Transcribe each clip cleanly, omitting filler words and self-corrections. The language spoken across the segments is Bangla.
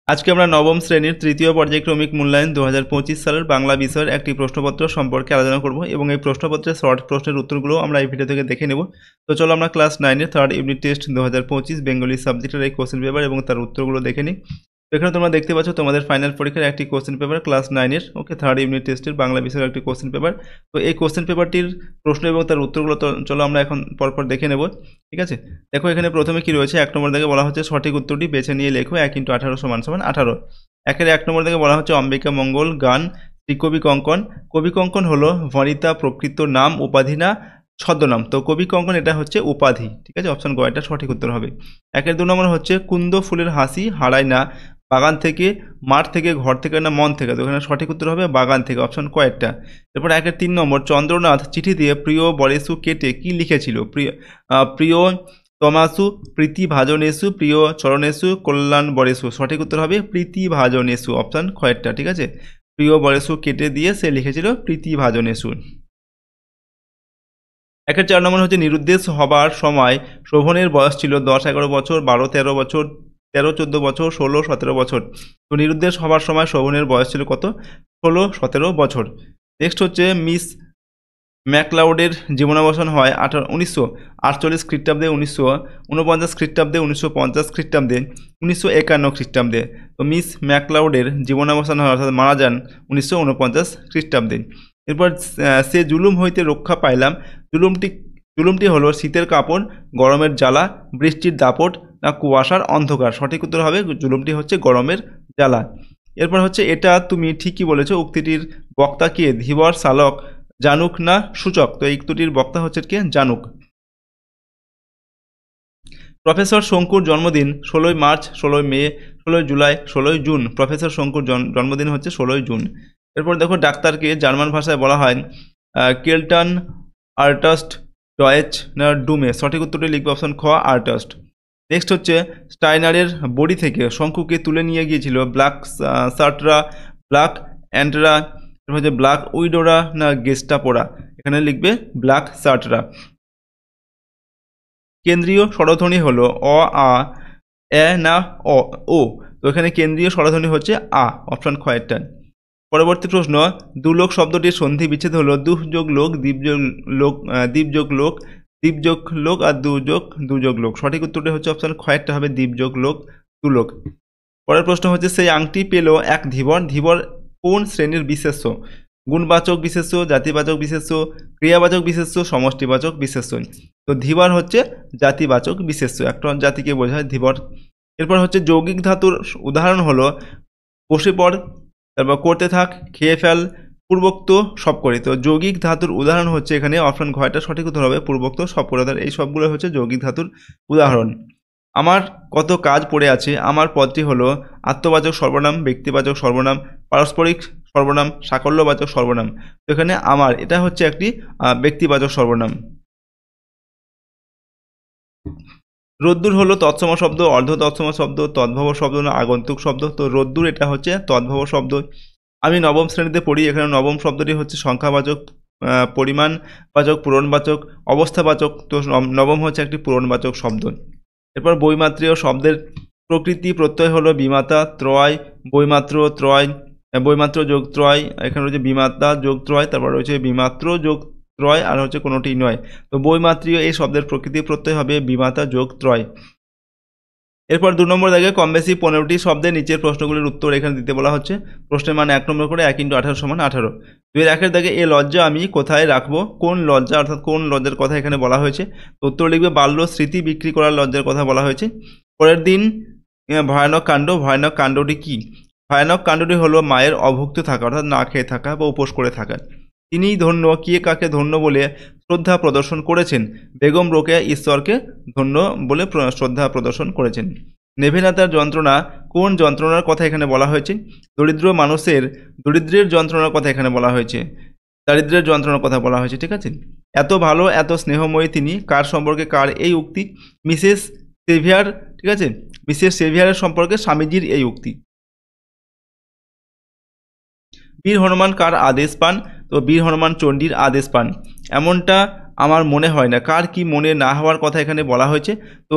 আজকে আমরা নবম শ্রেণীর তৃতীয় পর্যায়ক্রমিক মূল্যায়ন 2025 সালের বাংলা বিষয়ের একটি প্রশ্নপত্র সম্পর্কে আলোচনা করব এবং এই প্রশ্নপত্রের শর্ট প্রশ্নের উত্তরগুলো আমরা এই ভিডিও থেকে দেখে নেব। তো চলো আমরা ক্লাস 9-এর থার্ড ইউনিট টেস্ট 2025 বেঙ্গলি সাবজেক্টের এই কোশ্চেন পেপার এবং তার উত্তরগুলো দেখে নিই। তো এখানে তোমরা দেখতে পাচ্ছ তোমাদের ফাইনাল পরীক্ষার একটি কোশ্চেন পেপার ক্লাস 9-এর থার্ড ইউনিট টেস্টের বাংলা বিষয়ের একটি কোশ্চেন পেপার। তো এই কোশ্চেন পেপারটির প্রশ্ন এবং তার উত্তরগুলো চলো আমরা এখন পরপর দেখে নেব। ঠিক আছে, দেখো এখানে প্রথমে কি রয়েছে, 1 নম্বর থেকে বলা হচ্ছে সঠিক উত্তরটি বেছে নিয়ে লেখো 1 × 18 = 18। একের 1 নম্বর থেকে বলা হচ্ছে অম্বিকা মঙ্গল গান কবি কঙ্কন। কবি কঙ্কন হলো ভনিতা প্রকৃত নাম, উপাধি না ছদ্মনাম। তো কবি কঙ্কন এটা হচ্ছে উপাধি। ঠিক আছে, অপশন গ এটা সঠিক উত্তর হবে। একের 2 নম্বর হচ্ছে কুন্দ ফুলের হাসি হারায় না বাগান থেকে, মাঠ থেকে, ঘর থেকে না মন থেকে। তো এখানে সঠিক উত্তর হবে বাগান থেকে, অপশন কয়েকটা। এরপর একের 3 নম্বর চন্দ্রনাথ চিঠি দিয়ে প্রিয় বরেসু কেটে কি লিখেছিল? প্রিয় তমাসু প্রীতি ভাজনেসু প্রিয় চরণেসু কল্যাণ বরেসু। সঠিক উত্তর হবে প্রীতি ভাজনেসু, অপশন কয়েকটা। ঠিক আছে, প্রিয় বরেসু কেটে দিয়ে সে লিখেছিল প্রীতি ভাজনেসু। একের 4 নম্বর হচ্ছে নিরুদ্দেশ হবার সময় শোভনের বয়স ছিল 10-11 বছর, 12-13 বছর, 13-14 বছর, 16-17 বছর। তো নিরুদ্দেশ হবার সময় শোভনের বয়স ছিল কত? 16-17 বছর। নেক্সট হচ্ছে মিস ম্যাকলাউডের জীবনাবসান হয় 1948 খ্রিস্টাব্দে, 1949 খ্রিস্টাব্দে, 1950 খ্রিস্টাব্দে, 1951 খ্রিস্টাব্দে। তো মিস ম্যাকলাউডের জীবনাবসান হয় অর্থাৎ মারা যান 1949 খ্রিস্টাব্দে। এরপর সে জুলুম হইতে রক্ষা পাইলাম। জুলুমটি হলো শীতের কাপড়, গরমের জ্বালা, বৃষ্টির দাপট না কুয়াশার অন্ধকার। সঠিক উত্তর হবে জুলুমটি হচ্ছে গরমের জ্বালা। এরপর হচ্ছে এটা তুমি ঠিকই বলেছো উক্তিটির বক্তা কে? ধীবর, চালক, জানুক না সূচক। তো এই উক্তিটির বক্তা হচ্ছে কে? জানুক। প্রফেসর শঙ্কুর জন্মদিন 16 মার্চ, 16 মে, 16 জুলাই, 16 জুন। প্রফেসর শঙ্কুর জন্মদিন হচ্ছে 16 জুন। এরপর দেখো ডাক্তারকে জার্মান ভাষায় বলা হয় কেলটন, আর্টাস্ট, ডয়েচ না ডুমে। সঠিক উত্তরটি লিখবে অপশন খ আর্টাস্ট। নেক্সট হচ্ছে স্টাইনারের বডি থেকে শঙ্কুকে তুলে নিয়ে গিয়েছিল ব্ল্যাক সার্টরা, ব্ল্যাক অ্যান্টরা, হচ্ছে ব্ল্যাক উইডোরা না গেস্টাপোরা। এখানে লিখবে ব্ল্যাক সার্টরা। কেন্দ্রীয় স্বরধ্বনি হলো অ, আ, এ না ও। তো এখানে কেন্দ্রীয় স্বরধ্বনি হচ্ছে আ, অপশন খ এরটা। পরবর্তী প্রশ্ন, দুলোক শব্দটির সন্ধি বিচ্ছেদ হলো দুহ যোগ লোক, দ্বীপ যোগ লোক, দ্বীপ যোগ লোক, দ্বীপ যোগ লোক আর দুযোগ লোক। সঠিক উত্তরটি হচ্ছে অপশন খ একটা হবে দ্বীপ যোগ লোক, দুলোক। পরের প্রশ্ন হচ্ছে সেই আংটি পেল এক ধীবর। ধীবর কোন শ্রেণীর বিশেষ্য? গুণবাচক বিশেষ্য, জাতিবাচক বিশেষ্য, ক্রিয়াবাচক বিশেষ্য, সমষ্টিবাচক বিশেষ্য। তো ধীবর হচ্ছে জাতিবাচক বিশেষ্য, একটা জাতিকে বোঝায় ধীবর। এরপর হচ্ছে যৌগিক ধাতুর উদাহরণ হলো বসে পড়, তারপর করতে থাক, খেয়ে ফেল, পূর্বোক্ত সব করে। তো যৌগিক ধাতুর উদাহরণ হচ্ছে এখানে অপশন ঘয়টা সঠিক উত্তর হবে পূর্বোক্ত সব করে। এই সবগুলো হচ্ছে যৌগিক ধাতুর উদাহরণ। আমার কত কাজ পড়ে আছে। আমার পদটি হলো আত্মবাচক সর্বনাম, ব্যক্তিবাচক সর্বনাম, পারস্পরিক সর্বনাম, সাকল্যবাচক সর্বনাম। তো এখানে আমার এটা হচ্ছে একটি ব্যক্তিবাচক সর্বনাম। রোদ্দুর হলো তৎসম শব্দ, অর্ধ তৎসম শব্দ, তদ্ভব শব্দ না আগন্তুক শব্দ? তো রোদ্দুর এটা হচ্ছে তদ্ভব শব্দ। আমি নবম শ্রেণীতে পড়ি, এখানে নবম শব্দটি হচ্ছে সংখ্যাবাচক, পরিমাণবাচক, পূরণবাচক, অবস্থাবাচক। তো নবম হচ্ছে একটি পূরণবাচক শব্দ। এরপর বৈমাত্রীয় শব্দের প্রকৃতি প্রত্যয় হলো বিমাতা, ত্রয়, বৈমাত্র, ত্রয়, বৈমাত্র যোগ ত্রয়। এখানে রয়েছে বিমাতা যোগ ত্রয়, তারপর রয়েছে বিমাত্র যোগ ত্রয়, আর হচ্ছে কোনোটি নয়। তো বৈমাত্রীয় এই শব্দের প্রকৃতি প্রত্যয় হবে বিমাতা যোগ ত্রয়। এরপর 2 নম্বর দাগে কম বেশি 15টি শব্দের নিচের প্রশ্নগুলির উত্তর এখানে দিতে বলা হচ্ছে। প্রশ্নের মান 1 নম্বর করে 1 × 18 = 18। 2-1 দাগে এ লজ্জা আমি কোথায় রাখবো? কোন লজ্জা অর্থাৎ কোন লজ্জার কথা এখানে বলা হয়েছে? উত্তর লিখবে বাল্য স্মৃতি বিক্রি করার লজ্জার কথা বলা হয়েছে। পরের দিন ভয়ানক কাণ্ড, ভয়ানক কাণ্ডটি কি? ভয়ানক কাণ্ডটি হলো মায়ের অভুক্ত থাকা অর্থাৎ না খেয়ে থাকা বা উপোস করে থাকা। তিনি ধন্য, কে কাকে ধন্য বলে শ্রদ্ধা প্রদর্শন করেছেন? বেগম রোকেয়া ঈশ্বরকে ধন্য বলে শ্রদ্ধা প্রদর্শন করেছেন। নেভেনাতার যন্ত্রণা, কোন যন্ত্রণার কথা এখানে বলা হয়েছে? দরিদ্রের যন্ত্রণার কথা এখানে বলা হয়েছে, দারিদ্রের যন্ত্রণার কথা বলা হয়েছে। ঠিক আছে, এত ভালো এত স্নেহময়ী তিনি, কার সম্পর্কে কার এই উক্তি? Mrs severe. ঠিক আছে, মিসেস সেভিয়ারের সম্পর্কে স্বামীজির এই উক্তি। বীর হনুমান কার আদেশ পান? তো বীর হনুমান চণ্ডীর আদেশ পান। এমনটা আমার মনে হয় না। কার কি মনে না হওয়ার কথা এখানে বলা হয়েছে? তো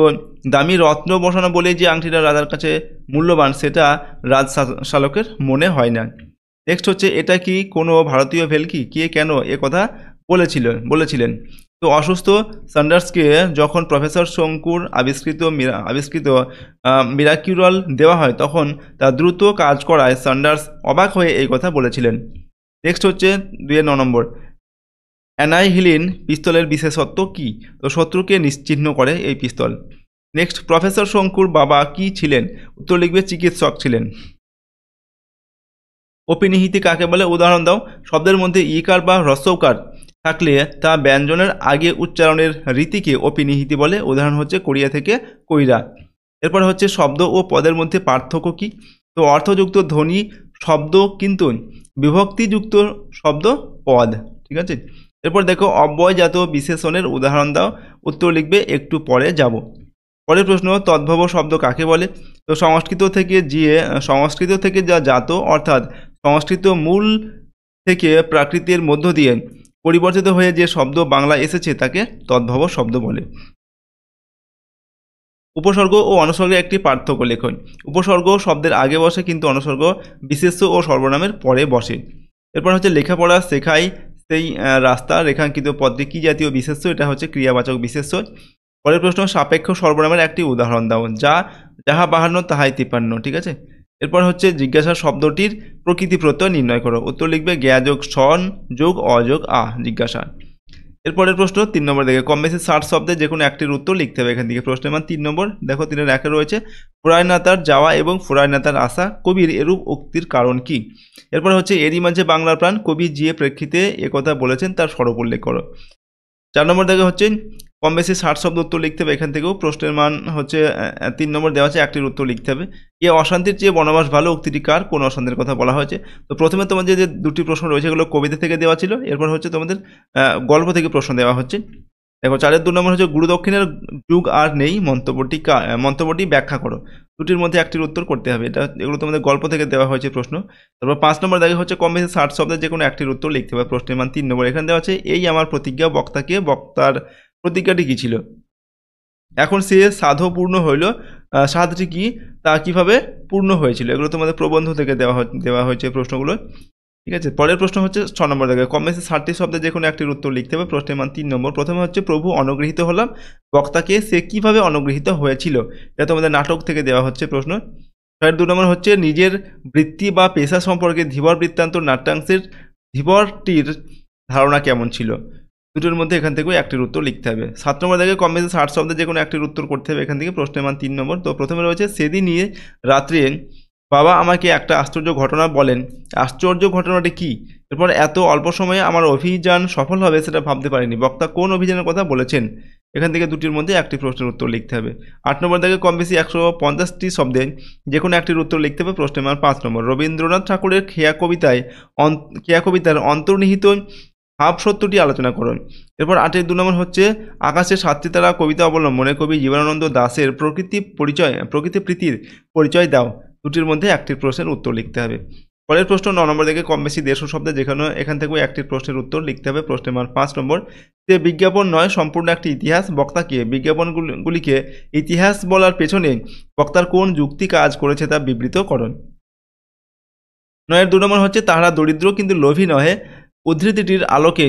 দামি রত্ন বসানো বলে যে আংটিটা রাজার কাছে মূল্যবান, সেটা রাজশালকের মনে হয় না। নেক্সট হচ্ছে, এটা কি কোনো ভারতীয় ভেলকি? কে কেন এ কথা বলেছিলেন? তো অসুস্থ স্যান্ডার্সকে যখন প্রফেসর শঙ্কুর আবিষ্কৃত মিরাকিউরাল দেওয়া হয়, তখন তা দ্রুত কাজ করায় স্যান্ডার্স অবাক হয়ে এই কথা বলেছিলেন। নেক্সট হচ্ছে 2 নম্বর, অ্যানাইহিলিন পিস্তলের বিশেষত্ব কি? তো শত্রুকে নিশ্চিহ্ন করে এই পিস্তল। নেক্সট, প্রফেসর শঙ্কুর বাবা কি ছিলেন? উত্তর লিখবে চিকিৎসক ছিলেন। অপিনিহিতি কাকে বলে? উদাহরণ দাও। শব্দের মধ্যে ইকার বা হ্রস্বকার থাকলে তা ব্যঞ্জনের আগে উচ্চারণের রীতিকে অপিনিহিতি বলে। উদাহরণ হচ্ছে কোরিয়া থেকে কইরা। এরপর হচ্ছে শব্দ ও পদের মধ্যে পার্থক্য কি? তো অর্থযুক্ত ধ্বনি শব্দ কিন্তু বিভক্তিযুক্ত শব্দ পদ। ঠিক আছে। এরপর দেখো, অব্যয়জাত বিশেষণের উদাহরণ দাও। উত্তর লিখবে একটু পরে যাব। পরের প্রশ্ন, তদ্ভব শব্দ কাকে বলে? তো সংস্কৃত থেকে যা জাত, অর্থাৎ সংস্কৃত মূল থেকে প্রাকৃতের মধ্য দিয়ে পরিবর্তিত হয়ে যে শব্দ বাংলায় এসেছে তাকে তদ্ভব শব্দ বলে। উপসর্গ ও অনুসর্গের একটি পার্থক্য লেখন। উপসর্গ শব্দের আগে বসে, কিন্তু অনুসর্গ বিশেষ্য ও সর্বনামের পরে বসে। এরপর হচ্ছে, লেখাপড়া শেখাই সেই রাস্তা রেখাঙ্কিত পদটি কি জাতীয় বিশেষ্য? এটা হচ্ছে ক্রিয়াবাচক বিশেষ্য। পরের প্রশ্ন, সাপেক্ষ সর্বনামের একটি উদাহরণ দাও। যাহা 52 তাহাই 53। ঠিক আছে। এরপর হচ্ছে, জিজ্ঞাসা শব্দটির প্রকৃতি প্রত্যয় নির্ণয় করো। উত্তর লিখবে জ্ঞা যোগ সন যোগ অযোগ আ, জিজ্ঞাসা। এরপরের প্রশ্ন 3 নম্বর দেখে, কম বেশি 60 শব্দে যে কোনো একটির উত্তর লিখতে হবে এখান থেকে। প্রশ্নের মান 3 নম্বর। দেখো 3-এর 1-এ রয়েছে, ফুরায়নাতার যাওয়া এবং ফুরায়নাতার আসা, কবির এরূপ উক্তির কারণ কি? এরপর হচ্ছে, এরই মাঝে বাংলার প্রাণ, কবি যে প্রেক্ষিতে একথা বলেছেন তার স্বরূপ উল্লেখ করো। 4 নম্বর দেখে হচ্ছে, কম বেশি 60 শব্দ উত্তর লিখতে হবে এখান থেকেও। প্রশ্নের মান হচ্ছে 3 নম্বর দেওয়া আছে, একটির উত্তর লিখতে হবে। এ অশান্তির চেয়ে বনবাস ভালো উক্তিটি কার? কোন অশান্তির কথা বলা হয়েছে? তো প্রথমে তোমাদের যে দুটি প্রশ্ন রয়েছে এগুলো কবিতা থেকে দেওয়া ছিল। এরপর হচ্ছে তোমাদের গল্প থেকে প্রশ্ন দেওয়া হচ্ছে। দেখো 4-এর 2 নম্বর হচ্ছে, গুরু দক্ষিণের যুগ আর নেই, মন্তব্যটি ব্যাখ্যা করো। দুটির মধ্যে একটির উত্তর করতে হবে। এগুলো তোমাদের গল্প থেকে দেওয়া হয়েছে প্রশ্ন। তারপর 5 নম্বর দেখা হচ্ছে, কম বেশি 60 শব্দের যে কোনো একটির উত্তর লিখতে হবে। প্রশ্নের মান 3 নম্বর। এখানে দেওয়া আছে, এই আমার প্রতিজ্ঞা, বক্তাকে, বক্তার প্রতিজ্ঞাটি কী ছিল? এখন সে সাধ পূর্ণ হইল, সাধটি কি, তা কিভাবে পূর্ণ হয়েছিল? এগুলো তোমাদের প্রবন্ধ থেকে দেওয়া হয়েছে প্রশ্নগুলো। ঠিক আছে। পরের প্রশ্ন হচ্ছে 6 নম্বর দেখে, কম বেশি 60টি শব্দে যে কোনো একটির উত্তর লিখতে হবে। প্রশ্নের মান 3 নম্বর। প্রথমে হচ্ছে, প্রভু অনুগৃহীত হলাম, বক্তাকে সে কিভাবে অনুগৃহীত হয়েছিল? এটা তোমাদের নাটক থেকে দেওয়া হচ্ছে প্রশ্ন। 2 নম্বর হচ্ছে, নিজের বৃত্তি বা পেশা সম্পর্কে ধীবর বৃত্তান্ত নাট্যাংশের ধীবরটির ধারণা কেমন ছিল? দুটোর মধ্যে এখান থেকেও একটির উত্তর লিখতে হবে। 7 নম্বর দেখে, কম বেশি 60 শব্দে যে কোনো একটির উত্তর করতে হবে এখান থেকে। প্রশ্নের মান 3 নম্বর। তো প্রথমে রয়েছে, সেদিনই রাত্রে বাবা আমাকে একটা আশ্চর্য ঘটনা বলেন। আশ্চর্য ঘটনাটি কি? এরপর, এত অল্প সময়ে আমার অভিযান সফল হবে সেটা ভাবতে পারিনি। বক্তা কোন অভিযানের কথা বলেছেন? এখান থেকে দুটির মধ্যে একটি প্রশ্নের উত্তর লিখতে হবে। 8 নম্বর থেকে, কম বেশি 150টি শব্দে যে কোনো একটির উত্তর লিখতে হবে। প্রশ্নের মান 5 নম্বর। রবীন্দ্রনাথ ঠাকুরের খেয়া কবিতার অন্তর্নিহিত ভাব সত্যটি আলোচনা করুন। এরপর 8-এর 2 নম্বর হচ্ছে, আকাশের 7টি তারা কবিতা অবলম্বনে কবি জীবনানন্দ দাশের প্রকৃতি প্রীতির পরিচয় দাও। দুটির মধ্যে একটির প্রশ্নের উত্তর লিখতে হবে। পরের প্রশ্ন 9 নম্বর থেকে, কম বেশি 150 শব্দে এখান থেকেও একটির প্রশ্নের উত্তর লিখতে হবে। প্রশ্নের মান 5 নম্বর। যে বিজ্ঞাপন নয়, সম্পূর্ণ একটি ইতিহাস, বক্তাকে বিজ্ঞাপনগুলিকে ইতিহাস বলার পেছনে বক্তার কোন যুক্তি কাজ করেছে তা বিবৃত করুন। 9-এর 2 নম্বর হচ্ছে, তাহারা দরিদ্র কিন্তু লোভী নহে, উদ্ধৃতিটির আলোকে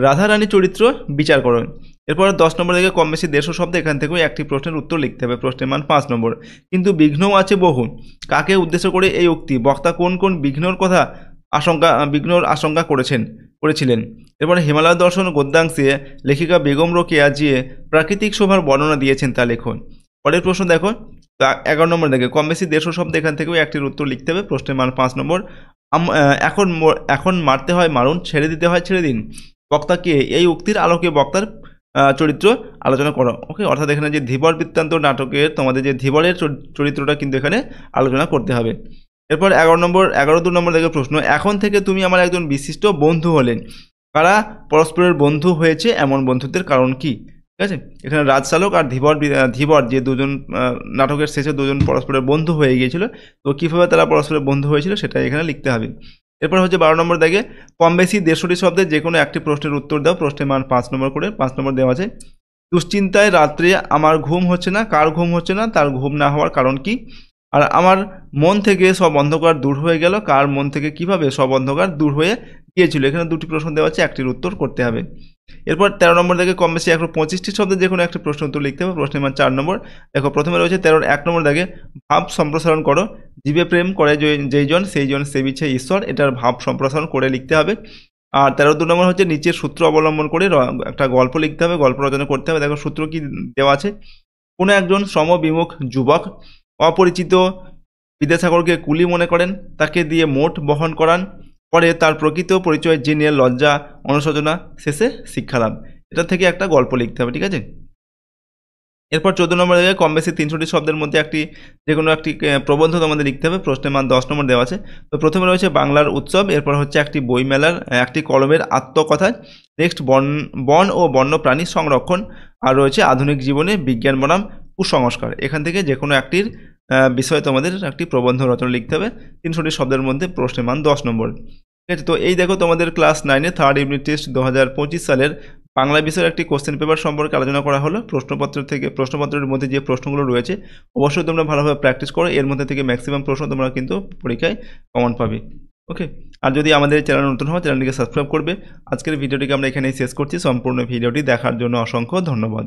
রাধারানী চরিত্র বিচার করুন। এরপর 10 নম্বর থেকে, কম বেশি 150 শব্দে এখান থেকেও একটি প্রশ্নের উত্তর লিখতে হবে। প্রশ্নের মান 5 নম্বর। কিন্তু বিঘ্নও আছে বহু, কাকে উদ্দেশ্য করে এই উক্তি? বক্তা কোন কোন বিঘ্নর আশঙ্কা করেছিলেন? এরপরে, হিমালয় দর্শন গদ্যাংশে লেখিকা বেগম রোকেয়া যে প্রাকৃতিক শোভার বর্ণনা দিয়েছেন তা লেখুন। পরের প্রশ্ন দেখো, 11 নম্বর দেখে, কম বেশি 150 শব্দে এখান থেকেও একটির উত্তর লিখতে হবে। প্রশ্নের মান 5 নম্বর। এখন মারতে হয় মারুন, ছেড়ে দিতে হয় ছেড়ে দিন, বক্তাকে এই উক্তির আলোকে বক্তার চরিত্র আলোচনা করো। ওকে, অর্থাৎ এখানে যে ধীবর বৃত্তান্ত নাটকের তোমাদের যে ধীবরের চরিত্রটা কিন্তু এখানে আলোচনা করতে হবে। এরপর 11-2 নম্বর দেখে প্রশ্ন, এখন থেকে তুমি আমার একজন বিশিষ্ট বন্ধু হলেন, কারা পরস্পরের বন্ধু হয়েছে, এমন বন্ধুত্বের কারণ কি? ঠিক আছে। এখানে রাজশালক আর ধীবর যে দুজন নাটকের শেষে দুজন পরস্পরের বন্ধু হয়ে গিয়েছিল, তো কীভাবে তারা পরস্পরের বন্ধু হয়েছিল সেটা এখানে লিখতে হবে। এরপর হচ্ছে 12 নম্বর দাগে কম বেশি 150টি শব্দে যে কোনো একটি প্রশ্নের উত্তর দাও। প্রশ্নের মান 5 নম্বর করে। 5 নম্বর দেওয়া আছে দুশ্চিন্তায় রাত্রে আমার ঘুম হচ্ছে না। কার ঘুম হচ্ছে না? তার ঘুম না হওয়ার কারণ কি? আর আমার মন থেকে সব অন্ধকার দূর হয়ে গেল। কার মন থেকে কিভাবে সব অন্ধকার দূর হয়ে গিয়েছিল? এখানে দুটি প্রশ্ন দেওয়া আছে, একটির উত্তর করতে হবে। এরপর 13 নম্বর দাগে কম বেশি 125টি শব্দে যে কোনো একটা প্রশ্ন উত্তর লিখতে হবে। প্রশ্নের মান 4 নম্বর। দেখো প্রথমে রয়েছে 13-র 1 নম্বর দাগে ভাব সম্প্রসারণ করো। জীবে প্রেম করে যেইজন সেইজন সেবিছে ঈশ্বর, এটার ভাব সম্প্রসারণ করে লিখতে হবে। আর 13-2 নম্বর হচ্ছে নিচের সূত্র অবলম্বন করে একটা গল্প লিখতে হবে, গল্প রচনা করতে হবে। দেখো সূত্র কি দেওয়া আছে, কোনো একজন সমবিমুখ যুবক অপরিচিত বিদ্যাসাগরকে কুলি মনে করেন, তাকে দিয়ে মোট বহন করান, পরে তার প্রকৃত পরিচয় জেনে লজ্জা অনুশোচনা শেষে শিক্ষালাভ। এটা থেকে একটা গল্প লিখতে হবে, ঠিক আছে। এরপর 14 নম্বর জায়গায় কম বেশি 300টি শব্দের মধ্যে যে কোনো একটি প্রবন্ধ তোমাদের লিখতে হবে। প্রশ্নের মান 10 নম্বর দেওয়া আছে। তো প্রথমে রয়েছে বাংলার উৎসব, এরপর হচ্ছে একটি বইমেলার একটি কলমের আত্মকথা, নেক্সট বন ও বন্য প্রাণী সংরক্ষণ, আর রয়েছে আধুনিক জীবনে বিজ্ঞান বনাম কুসংস্কার। এখান থেকে যে কোনো একটির বিষয়ে তোমাদের একটি প্রবন্ধ রচনা লিখতে হবে 300টি শব্দের মধ্যে। প্রশ্নের মান 10 নম্বর, ঠিক আছে। তো এই দেখো তোমাদের ক্লাস 9-এ থার্ড ইউনিট টেস্ট 2025 সালের বাংলা বিষয়ের একটি কোশ্চেন পেপার সম্পর্কে আলোচনা করা হলো। প্রশ্নপত্রের মধ্যে যে প্রশ্নগুলো রয়েছে অবশ্যই তোমরা ভালোভাবে প্র্যাকটিস করো। এর মধ্যে থেকে ম্যাক্সিমাম প্রশ্ন তোমরা কিন্তু পরীক্ষায় কমন পাবে, ওকে। আর যদি আমাদের চ্যানেল নতুন হয় চ্যানেলটিকে সাবস্ক্রাইব করবে। আজকের ভিডিওটিকে আমরা এখানেই শেষ করছি। সম্পূর্ণ ভিডিওটি দেখার জন্য অসংখ্য ধন্যবাদ।